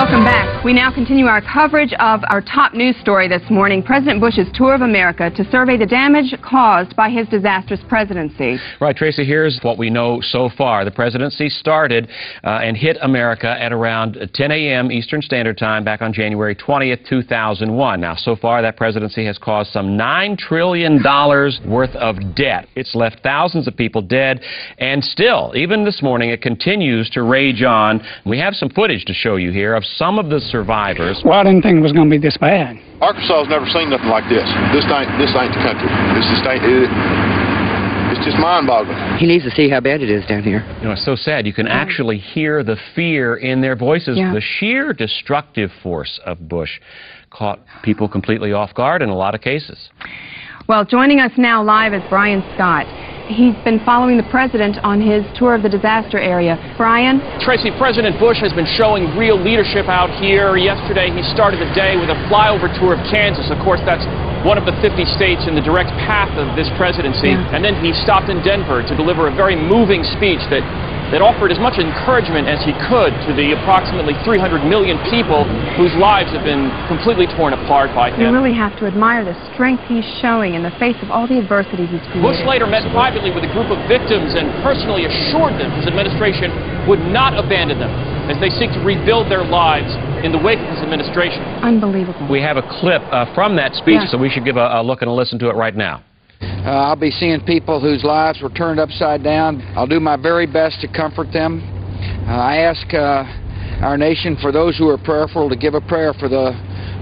Welcome back. We now continue our coverage of our top news story this morning, President Bush's tour of America to survey the damage caused by his disastrous presidency. Right, Tracy, here's what we know so far. The presidency started and hit America at around 10 a.m. Eastern Standard Time back on January 20th, 2001. Now, so far, that presidency has caused some $9 trillion worth of debt. It's left thousands of people dead, and still, even this morning, it continues to rage on. We have some footage to show you here of some of the survivors. Well, I didn't think it was going to be this bad. Arkansas's never seen nothing like this. This ain't the country. It's just mind-boggling. He needs to see how bad it is down here. You know, it's so sad. You can actually hear the fear in their voices. Yeah. The sheer destructive force of Bush caught people completely off guard in a lot of cases. Well, joining us now live is Brian Scott. He's been following the president on his tour of the disaster area. Brian? Tracy, President Bush has been showing real leadership out here. Yesterday, he started the day with a flyover tour of Kansas. Of course, that's one of the 50 states in the direct path of this presidency. Yeah. And then he stopped in Denver to deliver a very moving speech that offered as much encouragement as he could to the approximately 300 million people whose lives have been completely torn apart by him. You really have to admire the strength he's showing in the face of all the adversity he's created. Bush later met privately with a group of victims and personally assured them his administration would not abandon them as they seek to rebuild their lives in the wake of his administration. Unbelievable. We have a clip from that speech, Yeah. so we should give a look and a listen to it right now. I'll be seeing people whose lives were turned upside down. I'll do my very best to comfort them. I ask our nation, for those who are prayerful, to give a prayer for the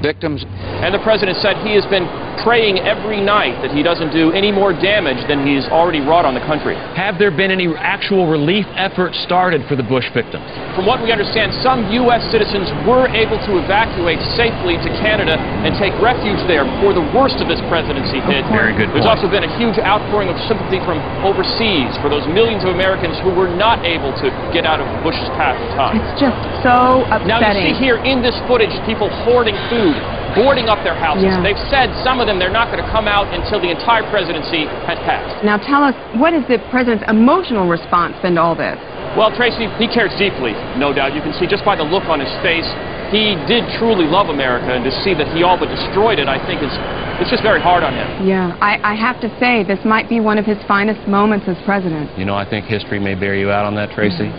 victims. And the president said he has been praying every night that he doesn't do any more damage than he's already wrought on the country. Have there been any actual relief efforts started for the Bush victims? From what we understand, some U.S. citizens were able to evacuate safely to Canada and take refuge there before the worst of this presidency hit. Very good There's point. also been a huge outpouring of sympathy from overseas for those millions of Americans who were not able to get out of Bush's path in time. It's just so upsetting. Now you see here in this footage people hoarding food, boarding up their houses. Yeah. They've said, some of them, they're not going to come out until the entire presidency has passed. Now tell us, what has the president's emotional response been to all this? Well, Tracy, he cares deeply, no doubt. You can see just by the look on his face, he did truly love America, and to see that he all but destroyed it, I think it's just very hard on him. Yeah, I have to say, this might be one of his finest moments as president. You know, I think history may bear you out on that, Tracy.